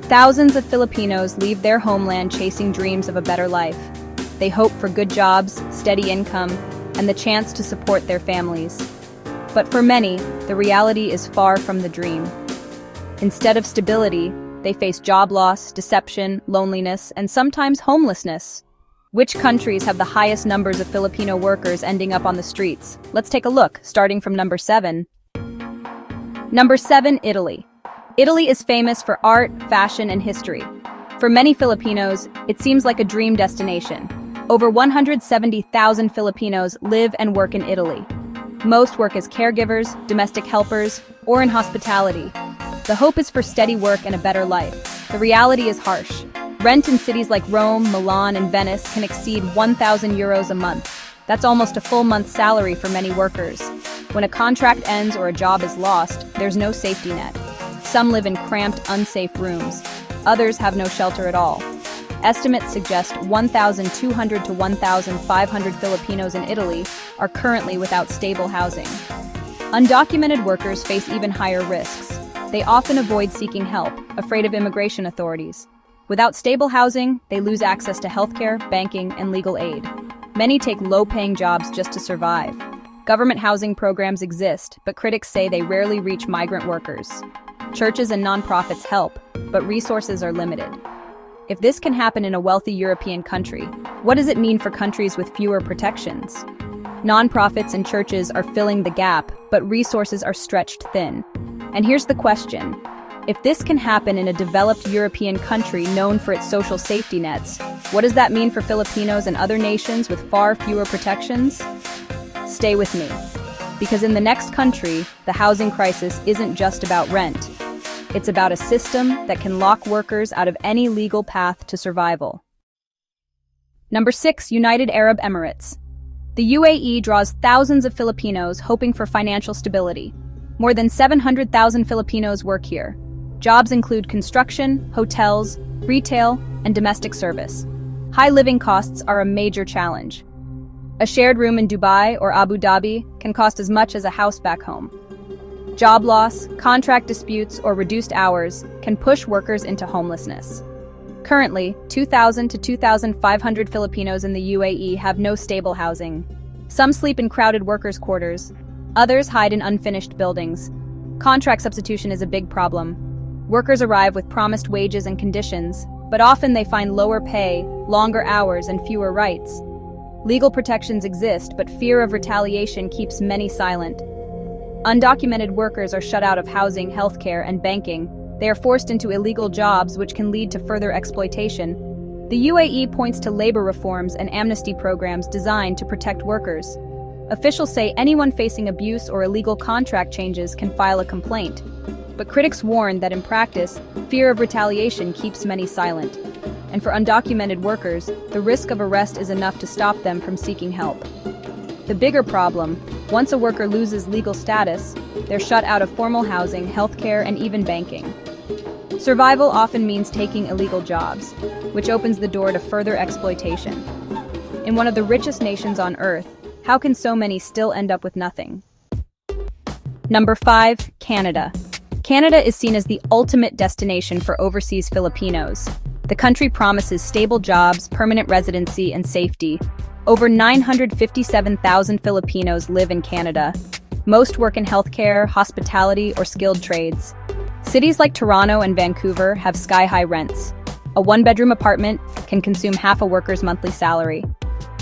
Thousands of Filipinos leave their homeland chasing dreams of a better life. They hope for good jobs, steady income, and the chance to support their families. But for many, the reality is far from the dream. Instead of stability, they face job loss, deception, loneliness, and sometimes homelessness. Which countries have the highest numbers of Filipino workers ending up on the streets? Let's take a look, starting from number 7. Number 7, Italy. Italy is famous for art, fashion, and history. For many Filipinos, it seems like a dream destination. Over 170,000 Filipinos live and work in Italy. Most work as caregivers, domestic helpers, or in hospitality. The hope is for steady work and a better life. The reality is harsh. Rent in cities like Rome, Milan, and Venice can exceed 1,000 euros a month. That's almost a full month's salary for many workers. When a contract ends or a job is lost, there's no safety net. Some live in cramped, unsafe rooms. Others have no shelter at all. Estimates suggest 1,200 to 1,500 Filipinos in Italy are currently without stable housing. Undocumented workers face even higher risks. They often avoid seeking help, afraid of immigration authorities. Without stable housing, they lose access to healthcare, banking, and legal aid. Many take low-paying jobs just to survive. Government housing programs exist, but critics say they rarely reach migrant workers. Churches and nonprofits help, but resources are limited. If this can happen in a wealthy European country, what does it mean for countries with fewer protections? Nonprofits and churches are filling the gap, but resources are stretched thin. And here's the question. If this can happen in a developed European country known for its social safety nets, what does that mean for Filipinos and other nations with far fewer protections? Stay with me, because in the next country, the housing crisis isn't just about rent. It's about a system that can lock workers out of any legal path to survival. Number 6, United Arab Emirates. The UAE draws thousands of Filipinos hoping for financial stability. More than 700,000 Filipinos work here. Jobs include construction, hotels, retail, and domestic service. High living costs are a major challenge. A shared room in Dubai or Abu Dhabi can cost as much as a house back home. Job loss, contract disputes, or reduced hours can push workers into homelessness. Currently, 2,000 to 2,500 Filipinos in the UAE have no stable housing. Some sleep in crowded workers' quarters. Others hide in unfinished buildings. Contract substitution is a big problem. Workers arrive with promised wages and conditions, but often they find lower pay, longer hours, and fewer rights. Legal protections exist, but fear of retaliation keeps many silent. Undocumented workers are shut out of housing, healthcare, and banking. They are forced into illegal jobs, which can lead to further exploitation. The UAE points to labor reforms and amnesty programs designed to protect workers. Officials say anyone facing abuse or illegal contract changes can file a complaint. But critics warn that in practice, fear of retaliation keeps many silent. And for undocumented workers, the risk of arrest is enough to stop them from seeking help. The bigger problem, once a worker loses legal status, they're shut out of formal housing, healthcare, and even banking. Survival often means taking illegal jobs, which opens the door to further exploitation. In one of the richest nations on Earth, how can so many still end up with nothing? Number 5, Canada. Canada is seen as the ultimate destination for overseas Filipinos. The country promises stable jobs, permanent residency, and safety. Over 957,000 Filipinos live in Canada. Most work in healthcare, hospitality, or skilled trades. Cities like Toronto and Vancouver have sky-high rents. A one-bedroom apartment can consume half a worker's monthly salary.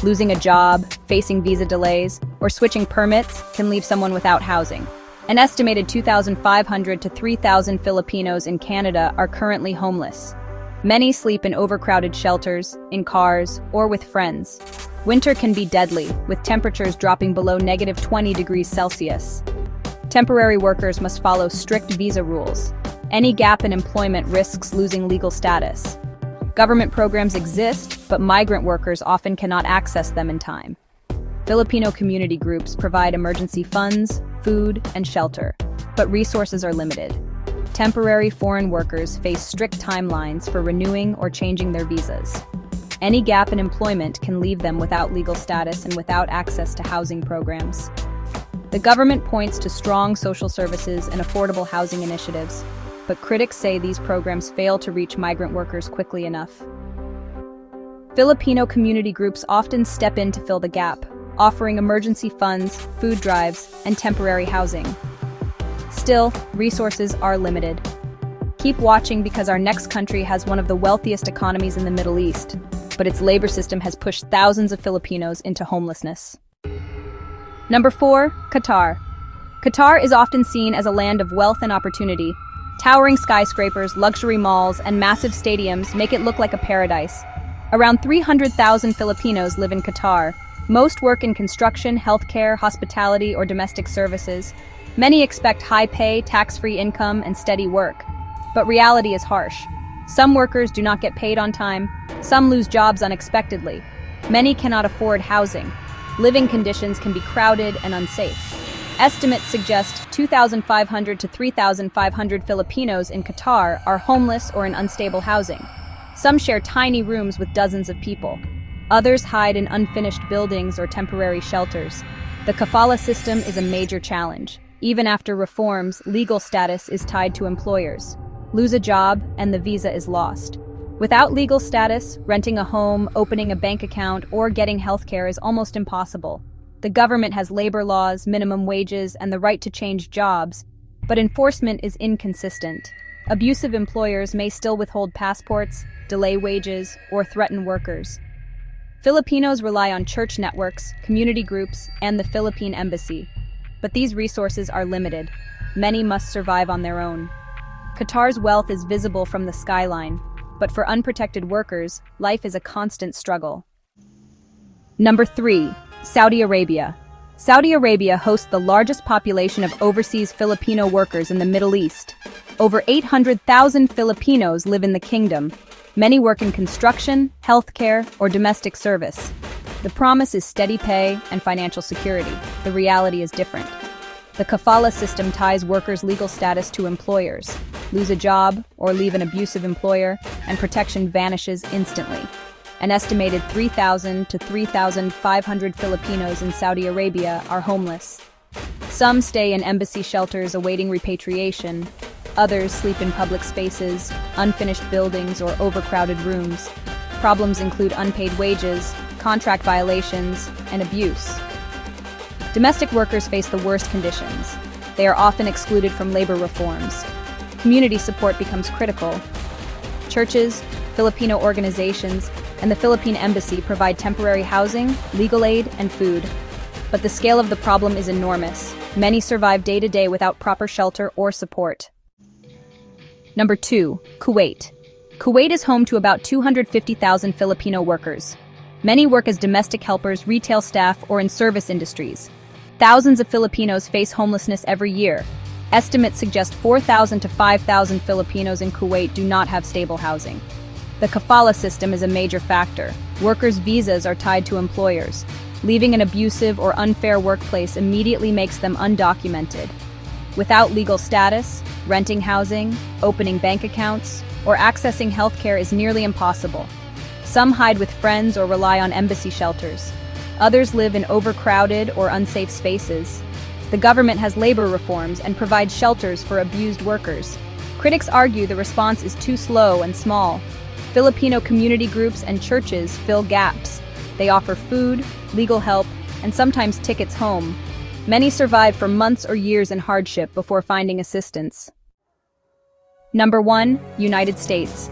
Losing a job, facing visa delays, or switching permits can leave someone without housing. An estimated 2,500 to 3,000 Filipinos in Canada are currently homeless. Many sleep in overcrowded shelters, in cars, or with friends. Winter can be deadly, with temperatures dropping below -20 degrees Celsius. Temporary workers must follow strict visa rules. Any gap in employment risks losing legal status. Government programs exist, but migrant workers often cannot access them in time. Filipino community groups provide emergency funds, food, and shelter, but resources are limited. Temporary foreign workers face strict timelines for renewing or changing their visas. Any gap in employment can leave them without legal status and without access to housing programs. The government points to strong social services and affordable housing initiatives, but critics say these programs fail to reach migrant workers quickly enough. Filipino community groups often step in to fill the gap, offering emergency funds, food drives, and temporary housing. Still, resources are limited. Keep watching because our next country has one of the wealthiest economies in the Middle East, but its labor system has pushed thousands of Filipinos into homelessness. Number 4, Qatar. Qatar is often seen as a land of wealth and opportunity. Towering skyscrapers, luxury malls, and massive stadiums make it look like a paradise. Around 300,000 Filipinos live in Qatar. Most work in construction, healthcare, hospitality, or domestic services. Many expect high pay, tax-free income, and steady work. But reality is harsh. Some workers do not get paid on time. Some lose jobs unexpectedly. Many cannot afford housing. Living conditions can be crowded and unsafe. Estimates suggest 2,500 to 3,500 Filipinos in Qatar are homeless or in unstable housing. Some share tiny rooms with dozens of people. Others hide in unfinished buildings or temporary shelters. The kafala system is a major challenge. Even after reforms, legal status is tied to employers. Lose a job, and the visa is lost. Without legal status, renting a home, opening a bank account, or getting healthcare is almost impossible. The government has labor laws, minimum wages, and the right to change jobs, but enforcement is inconsistent. Abusive employers may still withhold passports, delay wages, or threaten workers. Filipinos rely on church networks, community groups, and the Philippine embassy. But these resources are limited. Many must survive on their own. Qatar's wealth is visible from the skyline, but for unprotected workers, life is a constant struggle. Number 3, Saudi Arabia. Saudi Arabia hosts the largest population of overseas Filipino workers in the Middle East. Over 800,000 Filipinos live in the kingdom. Many work in construction, healthcare, or domestic service. The promise is steady pay and financial security. The reality is different. The kafala system ties workers' legal status to employers. Lose a job or leave an abusive employer, and protection vanishes instantly. An estimated 3,000 to 3,500 Filipinos in Saudi Arabia are homeless. Some stay in embassy shelters awaiting repatriation. Others sleep in public spaces, unfinished buildings, or overcrowded rooms. Problems include unpaid wages, contract violations, and abuse. Domestic workers face the worst conditions. They are often excluded from labor reforms. Community support becomes critical. Churches, Filipino organizations, and the Philippine Embassy provide temporary housing, legal aid, and food. But the scale of the problem is enormous. Many survive day to day without proper shelter or support. Number 2, Kuwait. Kuwait is home to about 250,000 Filipino workers. Many work as domestic helpers, retail staff, or in service industries. Thousands of Filipinos face homelessness every year. Estimates suggest 4,000 to 5,000 Filipinos in Kuwait do not have stable housing. The kafala system is a major factor. Workers' visas are tied to employers. Leaving an abusive or unfair workplace immediately makes them undocumented. Without legal status, renting housing, opening bank accounts, or accessing healthcare is nearly impossible. Some hide with friends or rely on embassy shelters. Others live in overcrowded or unsafe spaces. The government has labor reforms and provides shelters for abused workers. Critics argue the response is too slow and small. Filipino community groups and churches fill gaps. They offer food, legal help, and sometimes tickets home. Many survive for months or years in hardship before finding assistance. Number 1, United States.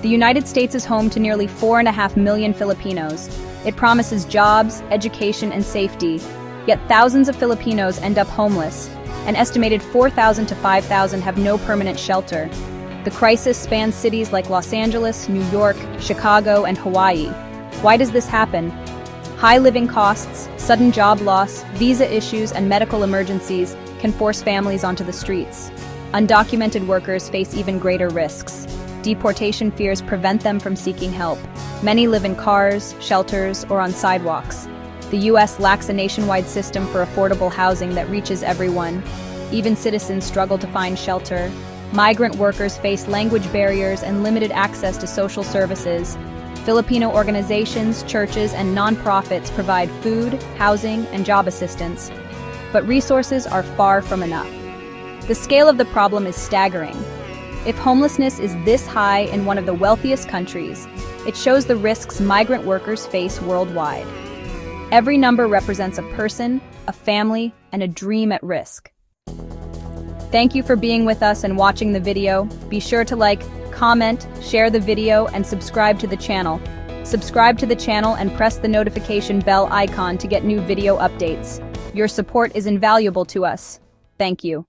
The United States is home to nearly 4.5 million Filipinos. It promises jobs, education, and safety, yet thousands of Filipinos end up homeless. An estimated 4,000 to 5,000 have no permanent shelter. The crisis spans cities like Los Angeles, New York, Chicago, and Hawaii. Why does this happen? High living costs, sudden job loss, visa issues, and medical emergencies can force families onto the streets. Undocumented workers face even greater risks. Deportation fears prevent them from seeking help. Many live in cars, shelters, or on sidewalks. The U.S. lacks a nationwide system for affordable housing that reaches everyone. Even citizens struggle to find shelter. Migrant workers face language barriers and limited access to social services. Filipino organizations, churches, and nonprofits provide food, housing, and job assistance. But resources are far from enough. The scale of the problem is staggering. If homelessness is this high in one of the wealthiest countries, it shows the risks migrant workers face worldwide. Every number represents a person, a family, and a dream at risk. Thank you for being with us and watching the video. Be sure to like, comment, share the video, and subscribe to the channel. Subscribe to the channel and press the notification bell icon to get new video updates. Your support is invaluable to us. Thank you.